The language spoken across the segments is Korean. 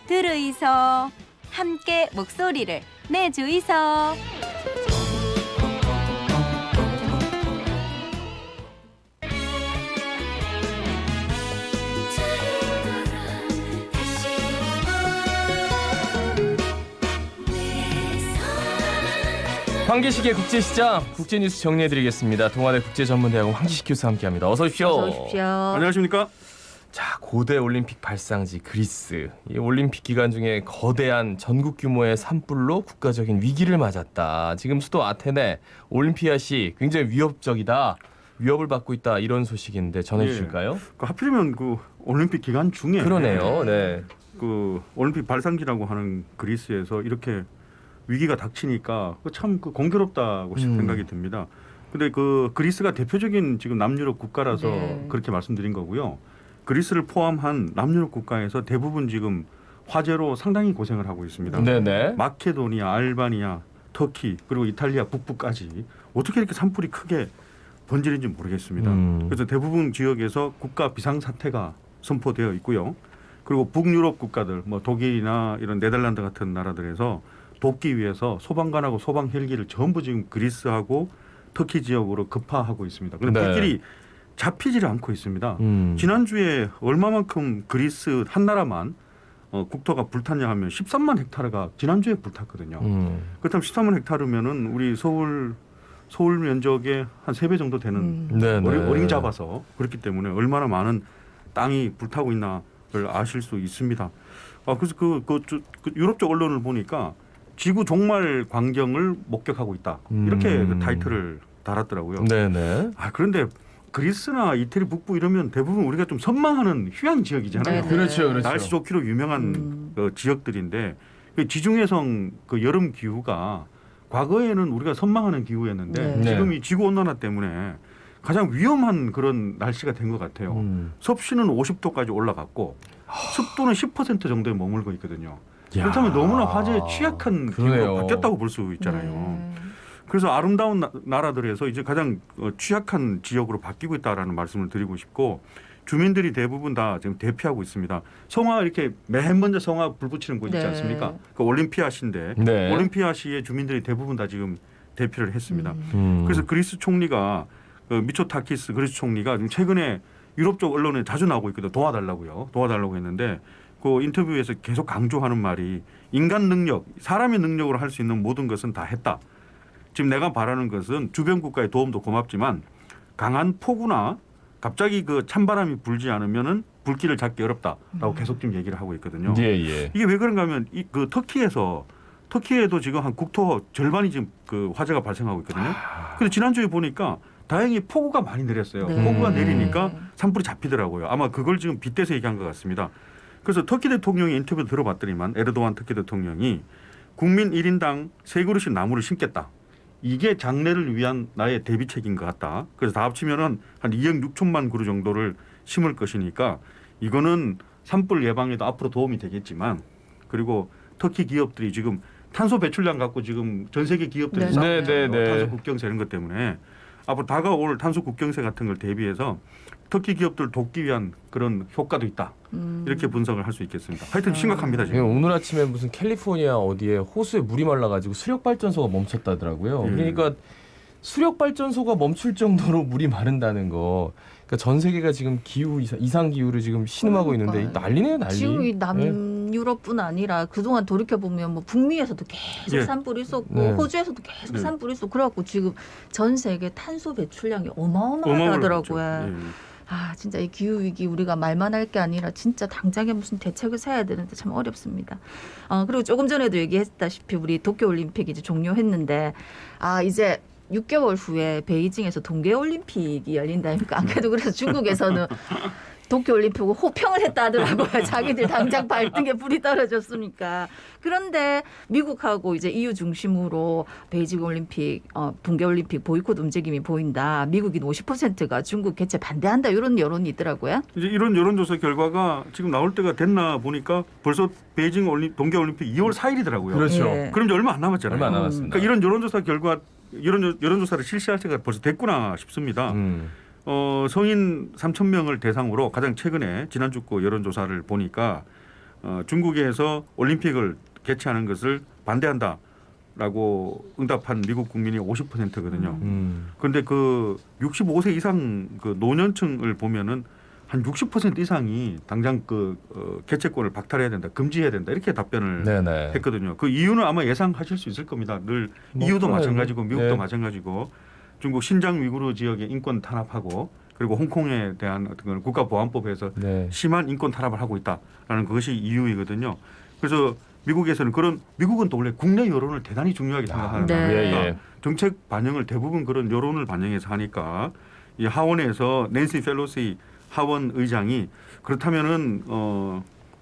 들으이소. 함께 목소리를 내주이소. 황기식의 국제시장 국제뉴스 정리해드리겠습니다. 동아대 국제전문대학원 황기식 교수와 함께합니다. 어서 오십시오. 어서 오십시오. 안녕하십니까? 자, 고대 올림픽 발상지 그리스. 이 올림픽 기간 중에 거대한 전국 규모의 산불로 국가적인 위기를 맞았다. 지금 수도 아테네 올림피아시 굉장히 위협적이다. 위협을 받고 있다. 이런 소식인데 전해주실까요? 하필이면 그 올림픽 기간 중에 그러네요. 네. 그 올림픽 발상지라고 하는 그리스에서 이렇게 위기가 닥치니까 참 공교롭다고 생각이 듭니다. 근데 그 그리스가 대표적인 지금 남유럽 국가라서 그렇게 말씀드린 거고요. 그리스를 포함한 남유럽 국가에서 대부분 지금 화재로 상당히 고생을 하고 있습니다. 네네. 마케도니아, 알바니아, 터키 그리고 이탈리아 북부까지 어떻게 이렇게 산불이 크게 번지는지 모르겠습니다. 그래서 대부분 지역에서 국가 비상사태가 선포되어 있고요. 그리고 북유럽 국가들, 뭐 독일이나 이런 네덜란드 같은 나라들에서 돕기 위해서 소방관하고 소방 헬기를 전부 지금 그리스하고 터키 지역으로 급파하고 있습니다. 그런데 불길이 잡히지를 않고 있습니다. 지난주에 얼마만큼 그리스 한 나라만 국토가 불탔냐 하면 13만 헥타르가 지난주에 불탔거든요. 그렇다면 13만 헥타르면은 우리 서울 면적의 한 3배 정도 되는 어림잡아서 그렇기 때문에 얼마나 많은 땅이 불타고 있나를 아실 수 있습니다. 그래서 그 유럽 쪽 언론을 보니까 지구 종말 광경을 목격하고 있다. 이렇게 그 타이틀을 달았더라고요. 네네. 그런데 그리스나 이태리 북부 이러면 대부분 우리가 좀 선망하는 휴양 지역이잖아요. 네네. 그렇죠. 날씨 좋기로 유명한 그 지역들인데 그 지중해성 그 여름 기후가 과거에는 우리가 선망하는 기후였는데 지금 이 지구 온난화 때문에 가장 위험한 그런 날씨가 된 것 같아요. 섭씨는 50도까지 올라갔고 습도는 10% 정도에 머물고 있거든요. 그렇다면 너무나 화재에 취약한 기후가 바뀌었다고 볼 수 있잖아요. 그래서 아름다운 나라들에서 이제 가장 취약한 지역으로 바뀌고 있다라는 말씀을 드리고 싶고 주민들이 대부분 다 지금 대피하고 있습니다. 성화 이렇게 맨 먼저 성화 불 붙이는 곳 있지 않습니까? 그 올림피아시인데 올림피아시의 주민들이 대부분 다 지금 대피를 했습니다. 그래서 그리스 총리가 미초타키스 그리스 총리가 지금 최근에 유럽 쪽 언론에 자주 나오고 있거든요. 도와달라고 했는데 그 인터뷰에서 계속 강조하는 말이 인간 능력, 사람의 능력으로 할 수 있는 모든 것은 다 했다. 지금 내가 바라는 것은 주변 국가의 도움도 고맙지만 강한 폭우나 갑자기 그 찬바람이 불지 않으면은 불길을 잡기 어렵다라고 계속 지금 얘기를 하고 있거든요. 이게 왜 그런가 하면 그 터키에도 지금 한 국토 절반이 지금 그 화재가 발생하고 있거든요. 그런데 지난주에 보니까 다행히 폭우가 많이 내렸어요. 폭우가 내리니까 산불이 잡히더라고요. 아마 그걸 지금 빗대서 얘기한 것 같습니다. 그래서 터키 대통령의 인터뷰 들어봤더니만 에르도안 터키 대통령이 국민 1인당 3그루씩 나무를 심겠다. 이게 장래를 위한 나의 대비책인 것 같다. 그래서 다 합치면은 한 2억 6천만 그루 정도를 심을 것이니까 이거는 산불 예방에도 앞으로 도움이 되겠지만 그리고 터키 기업들이 지금 탄소 배출량 갖고 지금 전 세계 기업들이 싸우고 탄소 국경세 이런 것 때문에 앞으로 다가올 탄소 국경세 같은 걸 대비해서 터키 기업들 돕기 위한 그런 효과도 있다. 이렇게 분석을 할 수 있겠습니다. 하여튼 심각합니다. 지금. 오늘 아침에 무슨 캘리포니아 어디에 호수에 물이 말라가지고 수력발전소가 멈췄다더라고요. 그러니까 수력발전소가 멈출 정도로 물이 마른다는 거. 그러니까 전 세계가 지금 기후 이상 기후를 지금 신음하고 있는데 난리네요, 난리. 지금 이 남유럽뿐 아니라 그동안 돌이켜 보면 뭐 북미에서도 계속 산불이 있었고 호주에서도 계속 산불이 있었고 그래갖고 지금 전 세계 탄소 배출량이 어마어마하더라고요. 진짜 이 기후 위기 우리가 말만 할 게 아니라 진짜 당장에 무슨 대책을 세워야 되는데 참 어렵습니다. 그리고 조금 전에도 얘기했다시피 우리 도쿄올림픽이 이제 종료했는데 이제 6개월 후에 베이징에서 동계올림픽이 열린다 아닙니까? 안 그래도 그래서 중국에서는 도쿄올림픽을 호평을 했다 하더라고요. 자기들 당장 발등에 불이 떨어졌으니까. 그런데 미국하고 이제 EU 중심으로 베이징 올림픽, 동계올림픽 보이콧 움직임이 보인다. 미국인 50%가 중국 개최 반대한다. 이런 여론이 있더라고요. 이제 이런 여론조사 결과가 지금 나올 때가 됐나 보니까 벌써 베이징 동계올림픽 2월 4일이더라고요. 그렇죠. 그럼 이제 얼마 안 남았잖아요. 얼마 안 남았습니다. 그러니까 이런 여론조사 결과 이런 여론조사를 실시할 때가 벌써 됐구나 싶습니다. 성인 3,000명을 대상으로 가장 최근에 지난주 거 여론조사를 보니까 중국에서 올림픽을 개최하는 것을 반대한다라고 응답한 미국 국민이 50%거든요. 그런데 그 65세 이상 그 노년층을 보면은 한 60% 이상이 당장 그 개최권을 박탈해야 된다, 금지해야 된다 이렇게 답변을 네네. 했거든요. 그 이유는 아마 예상하실 수 있을 겁니다. 늘 뭐 EU도 그래요. 마찬가지고 미국도 네. 마찬가지고 중국 신장 위구르 지역의 인권 탄압하고 그리고 홍콩에 대한 어떤 걸 국가보안법에서 네. 심한 인권 탄압을 하고 있다라는 그것이 이유이거든요. 그래서 미국에서는 미국은 또 원래 국내 여론을 대단히 중요하게 생각하는 네. 나라니까 예, 예. 정책 반영을 대부분 그런 여론을 반영해서 하니까 이 하원에서 낸시 펠로시 하원 의장이 그렇다면은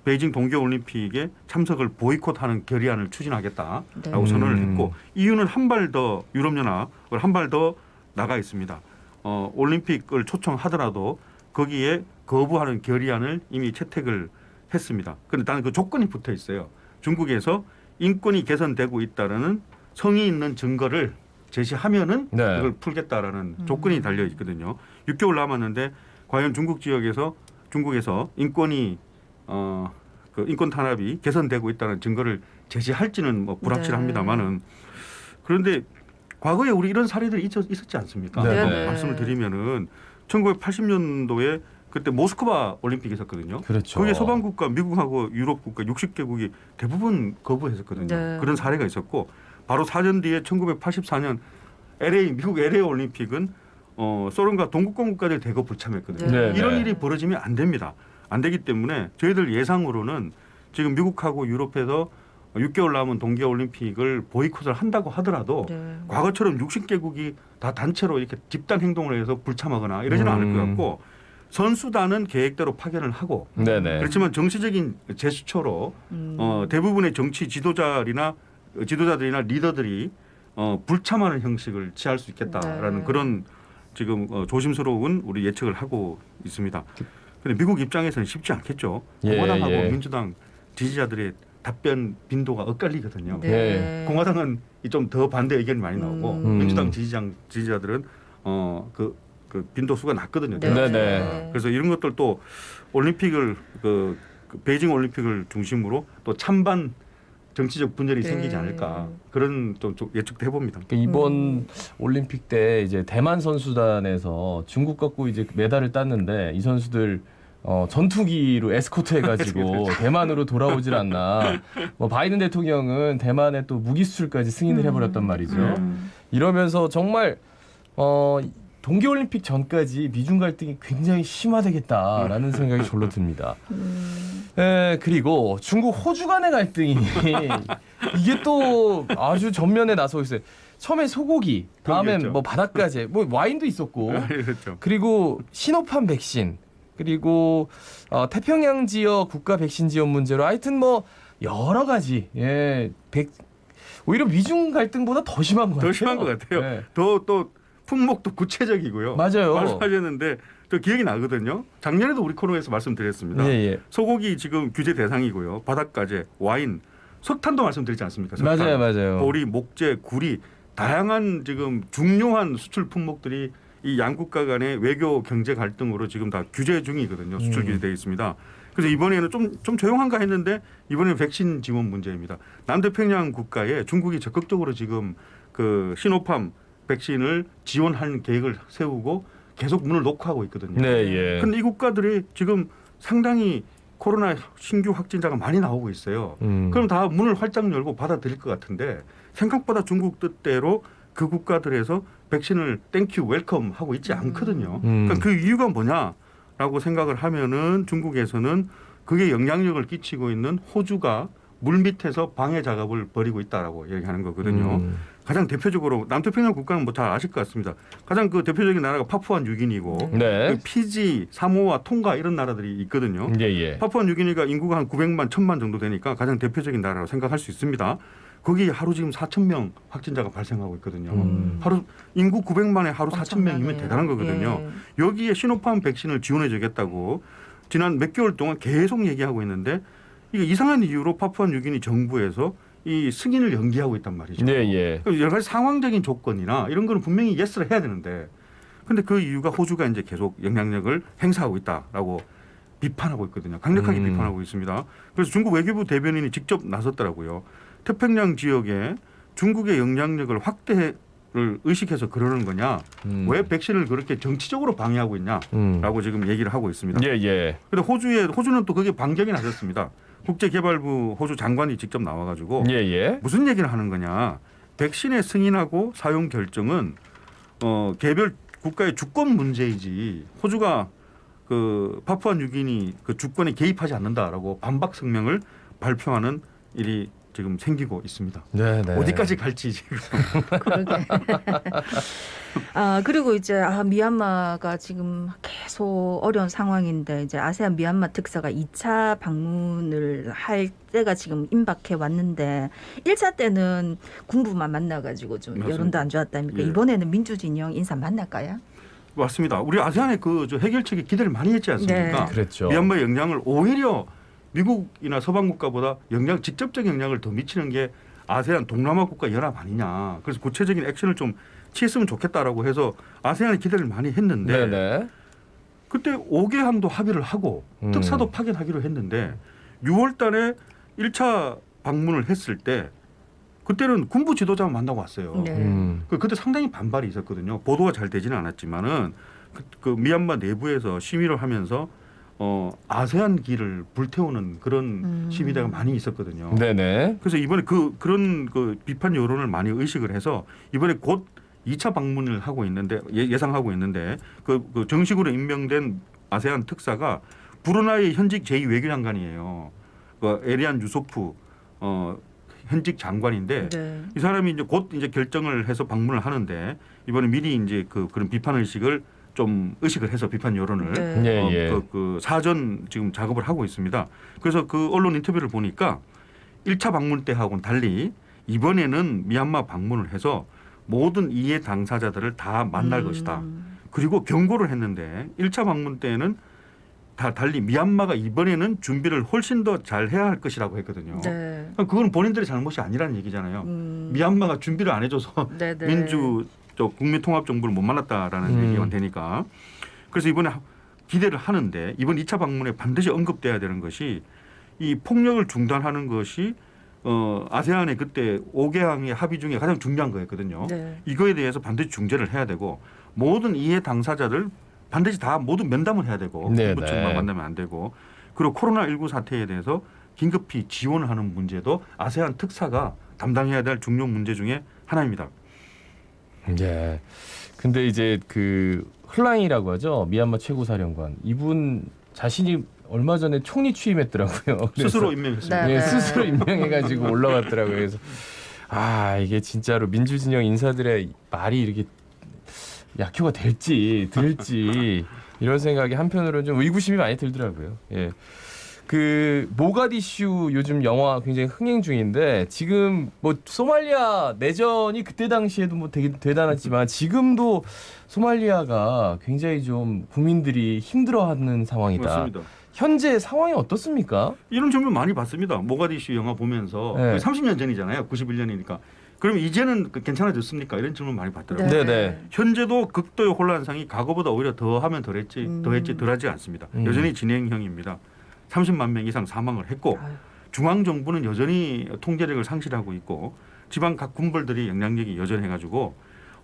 베이징 동계올림픽에 참석을 보이콧하는 결의안을 추진하겠다라고 네. 선언을 했고 이유는 한 발 더 유럽연합을 한 발 더 나가 있습니다. 올림픽을 초청하더라도 거기에 거부하는 결의안을 이미 채택을 했습니다. 그런데 다른 그 조건이 붙어 있어요. 중국에서 인권이 개선되고 있다라는 성의 있는 증거를 제시하면은 네. 이걸 풀겠다라는 조건이 달려 있거든요. 6개월 남았는데 과연 중국에서 인권이 그 인권 탄압이 개선되고 있다는 증거를 제시할지는 뭐 불확실합니다만은 그런데 과거에 우리 이런 사례들이 있었지 않습니까? 네, 네. 말씀을 드리면은 1980년도에 그때 모스크바 올림픽이 있었거든요. 그렇죠. 거기에 서방 국가, 미국하고 유럽 국가 60개국이 대부분 거부했었거든요. 네. 그런 사례가 있었고 바로 4년 뒤에 1984년 미국 LA 올림픽은 소련과 동구권 국가들이 대거 불참했거든요. 네, 이런 네. 일이 벌어지면 안 됩니다. 안 되기 때문에 저희들 예상으로는 지금 미국하고 유럽에서 6개월 남은 동계올림픽을 보이콧을 한다고 하더라도 네. 과거처럼 60개국이 다 단체로 이렇게 집단 행동을 해서 불참하거나 이러지는 않을 것 같고 선수단은 계획대로 파견을 하고 네네. 그렇지만 정치적인 제스처로 대부분의 정치 지도자들이나 리더들이 불참하는 형식을 취할 수 있겠다라는 네. 그런 지금 조심스러운 우리 예측을 하고 있습니다. 그런데 미국 입장에서는 쉽지 않겠죠. 예, 공화당하고 예. 민주당 지지자들의 답변 빈도가 엇갈리거든요. 네. 공화당은 좀 더 반대 의견이 많이 나오고 민주당 지지자들은 그 빈도 수가 낮거든요. 네. 네네. 그래서 이런 것들 또 올림픽을 그 베이징 올림픽을 중심으로 또 찬반 정치적 분열이 네. 생기지 않을까 그런 또 예측도 해봅니다. 그러니까 이번 올림픽 때 이제 대만 선수단에서 중국 갖고 이제 메달을 땄는데 이 선수들 전투기로 에스코트 해가지고 대만으로 돌아오질 않나. 뭐 바이든 대통령은 대만에 또 무기 수출까지 승인을 해버렸단 말이죠. 이러면서 정말 동계올림픽 전까지 미중 갈등이 굉장히 심화되겠다라는 생각이 절로 듭니다. 그리고 중국 호주 간의 갈등이 이게 또 아주 전면에 나서고 있어요. 처음에 소고기, 다음엔 그렇죠. 뭐 바닷가재, 뭐 와인도 있었고, 그렇죠. 그리고 시노팜 백신, 그리고 태평양 지역 국가 백신 지원 문제로 하여튼 뭐 여러 가지 오히려 미중 갈등보다 더 심한 것 같아요. 더 심한 것 같아요. 네. 또 품목도 구체적이고요. 맞아요. 말씀하셨는데 저 기억이 나거든요. 작년에도 우리 코너에서 말씀드렸습니다. 예. 소고기 지금 규제 대상이고요. 바닷가재, 와인, 석탄도 말씀드리지 않습니까? 석탄, 맞아요. 보리, 목재, 구리 다양한 지금 중요한 수출 품목들이 이 양국가 간의 외교 경제 갈등으로 지금 다 규제 중이거든요. 수출 규제되어 있습니다. 그래서 이번에는 좀 조용한가 했는데 이번에는 백신 지원 문제입니다. 남태평양 국가에 중국이 적극적으로 지금 그 시노팜 백신을 지원하는 계획을 세우고 계속 문을 놓고 하고 있거든요. 네, 예. 근데 이 국가들이 지금 상당히 코로나 신규 확진자가 많이 나오고 있어요. 그럼 다 문을 활짝 열고 받아들일 것 같은데 생각보다 중국 뜻대로 그 국가들에서 백신을 땡큐 웰컴 하고 있지 않거든요. 그러니까 그 이유가 뭐냐라고 생각을 하면은 중국에서는 그게 영향력을 끼치고 있는 호주가 물 밑에서 방해 작업을 벌이고 있다라고 얘기하는 거거든요. 가장 대표적으로 남태평양 국가는 뭐 잘 아실 것 같습니다. 가장 그 대표적인 나라가 파푸아 뉴기니고 네. 그 피지, 사모아, tonga 이런 나라들이 있거든요. 예. 파푸아 뉴기니가 인구가 한 900만, 1000만 정도 되니까 가장 대표적인 나라라고 생각할 수 있습니다. 거기 하루 지금 4,000명 확진자가 발생하고 있거든요. 하루 인구 900만에 하루 4,000명이면 대단한 거거든요. 예. 여기에 시노팜 백신을 지원해 주겠다고 지난 몇 개월 동안 계속 얘기하고 있는데 이게 이상한 이유로 파푸아 뉴기니 정부에서 이 승인을 연기하고 있단 말이죠. 예. 여러 가지 상황적인 조건이나 이런 거는 분명히 예스를 해야 되는데 근데 그 이유가 호주가 이제 계속 영향력을 행사하고 있다라고 비판하고 있거든요. 강력하게 비판하고 있습니다. 그래서 중국 외교부 대변인이 직접 나섰더라고요. 태평양 지역에 중국의 영향력을 확대를 의식해서 그러는 거냐. 왜 백신을 그렇게 정치적으로 방해하고 있냐라고 지금 얘기를 하고 있습니다. 예. 그런데 호주는 또 그게 반격이 나섰습니다. 국제개발부 호주 장관이 직접 나와가지고 예. 무슨 얘기를 하는 거냐. 백신의 승인하고 사용 결정은 개별 국가의 주권 문제이지 호주가 그 파푸아 뉴기니 그 주권에 개입하지 않는다라고 반박 성명을 발표하는 일이 지금 생기고 있습니다. 네네. 어디까지 갈지 지금. 그러게. 그리고 이제 미얀마가 지금 계속 어려운 상황인데 이제 아세안 미얀마 특사가 2차 방문을 할 때가 지금 임박해 왔는데 1차 때는 군부만 만나가지고 좀 맞습니다. 여론도 안 좋았다니까 예. 이번에는 민주진영 인사 만날까요? 맞습니다. 우리 아세안의 저 해결책에 기대를 많이 했지 않습니까? 네. 그랬죠. 미얀마의 영향을 오히려 미국이나 서방 국가보다 직접적 영향을 더 미치는 게 아세안 동남아 국가 연합 아니냐. 그래서 구체적인 액션을 좀 취했으면 좋겠다라고 해서 아세안에 기대를 많이 했는데 네네. 그때 5개항도 합의를 하고 특사도 파견하기로 했는데 6월 달에 1차 방문을 했을 때 그때는 군부 지도자만 만나고 왔어요. 네. 그때 상당히 반발이 있었거든요. 보도가 잘 되지는 않았지만은 그 미얀마 내부에서 시위를 하면서 아세안 길을 불태우는 그런 시위대가 많이 있었거든요. 네네. 그래서 이번에 그런 비판 여론을 많이 의식을 해서 이번에 곧 2차 방문을 하고 있는데 예상하고 있는데 그 정식으로 임명된 아세안 특사가 브루나이 현직 제2외교장관이에요. 그 에리안 유소프 현직 장관인데 네. 이 사람이 이제 곧 결정을 해서 방문을 하는데 이번에 미리 이제 그런 비판 의식을 좀 의식을 해서 비판 여론을 네. 예. 그 사전 지금 작업을 하고 있습니다. 그래서 그 언론 인터뷰를 보니까 1차 방문 때하고는 달리 이번에는 미얀마 방문을 해서 모든 이해 당사자들을 다 만날 것이다. 그리고 경고를 했는데 1차 방문 때는 다 달리 미얀마가 이번에는 준비를 훨씬 더 잘 해야 할 것이라고 했거든요. 네. 그건 본인들의 잘못이 아니라는 얘기잖아요. 미얀마가 준비를 안 해줘서 네네. 민주 국민통합정부를 못 만났다라는 얘기가 되니까 그래서 이번에 기대를 하는데 이번 2차 방문에 반드시 언급돼야 되는 것이 이 폭력을 중단하는 것이 아세안의 그때 5개항의 합의 중에 가장 중요한 거였거든요. 네. 이거에 대해서 반드시 중재를 해야 되고 모든 이해 당사자들 반드시 다 모두 면담을 해야 되고 네네. 군부 측만 만나면 안 되고 그리고 코로나19 사태에 대해서 긴급히 지원을 하는 문제도 아세안 특사가 담당해야 될 중요 문제 중에 하나입니다. 예. 근데 이제 그 흘랑이라고 하죠. 미얀마 최고사령관. 이분 자신이 얼마 전에 총리 취임했더라고요. 스스로 임명했습니다. 네. 예, 스스로 임명해가지고 올라갔더라고요. 그래서 이게 진짜로 민주진영 인사들의 말이 이렇게 약효가 될지 이런 생각이 한편으로는 좀 의구심이 많이 들더라고요. 예. 그 모가디슈 요즘 영화 굉장히 흥행 중인데 지금 뭐 소말리아 내전이 그때 당시에도 뭐 되게 대단했지만 지금도 소말리아가 굉장히 좀 국민들이 힘들어하는 상황이다. 맞습니다. 현재 상황이 어떻습니까? 이런 장면 많이 봤습니다. 모가디슈 영화 보면서 네. 30년 전이잖아요. 91년이니까. 그러면 이제는 괜찮아졌습니까? 이런 질문 많이 받더라고요. 네네. 현재도 극도의 혼란상이 과거보다 오히려 더하면 덜했지 덜하지 않습니다. 여전히 진행형입니다. 30만 명 이상 사망을 했고 중앙정부는 여전히 통제력을 상실하고 있고 지방 각 군벌들이 영향력이 여전해가지고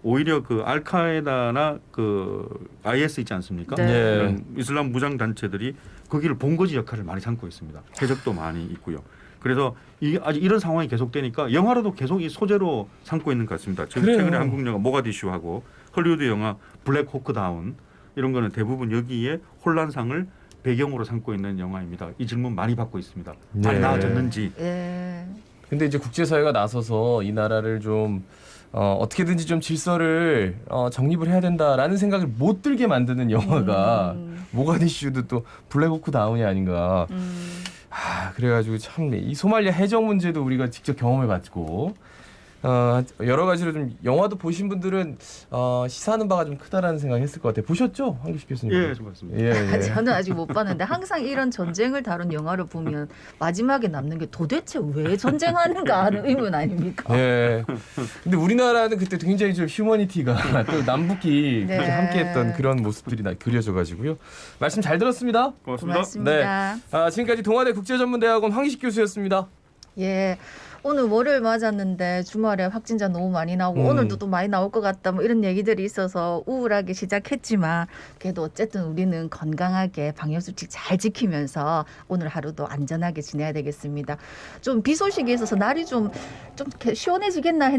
오히려 그 알카에다나 그 IS 있지 않습니까? 네. 이런 이슬람 무장 단체들이 거기를 본거지 역할을 많이 삼고 있습니다. 해적도 많이 있고요. 그래서 아직 이런 상황이 계속되니까 영화로도 계속 이 소재로 삼고 있는 것 같습니다. 지금 그래요. 최근에 한국 영화 모가디슈하고 헐리우드 영화 블랙 호크 다운 이런 거는 대부분 여기에 혼란상을 배경으로 삼고 있는 영화입니다. 이 질문 많이 받고 있습니다. 많이 네. 나아졌는지. 예. 근데 이제 국제사회가 나서서 이 나라를 좀 어떻게든지 좀 질서를 정립을 해야 된다라는 생각을 못 들게 만드는 영화가 모가디슈도 또 블랙호크 다운이 아닌가. 그래가지고 참 이 소말리아 해적 문제도 우리가 직접 경험해봤고 여러 가지로 좀 영화도 보신 분들은 시사하는 바가 좀 크다라는 생각했을 것 같아요. 보셨죠, 황교식 교수님? 예, 좀 봤습니다. 예. 저는 아직 못 봤는데 항상 이런 전쟁을 다룬 영화를 보면 마지막에 남는 게 도대체 왜 전쟁하는가 하는 의문 아닙니까? 예. 근데 우리나라는 그때 굉장히 좀 휴머니티가 또 남북이 네. 그렇게 함께했던 그런 모습들이 그려져가지고요. 말씀 잘 들었습니다. 고맙습니다. 고맙습니다. 지금까지 동아대 국제전문대학원 황희식 교수였습니다. 예. 오늘 월요일 맞았는데 주말에 확진자 너무 많이 나오고 오늘도 또 많이 나올 것 같다 뭐 이런 얘기들이 있어서 우울하게 시작했지만 그래도 어쨌든 우리는 건강하게 방역수칙 잘 지키면서 오늘 하루도 안전하게 지내야 되겠습니다. 좀 비 소식이 있어서 날이 좀 시원해지겠나 했는데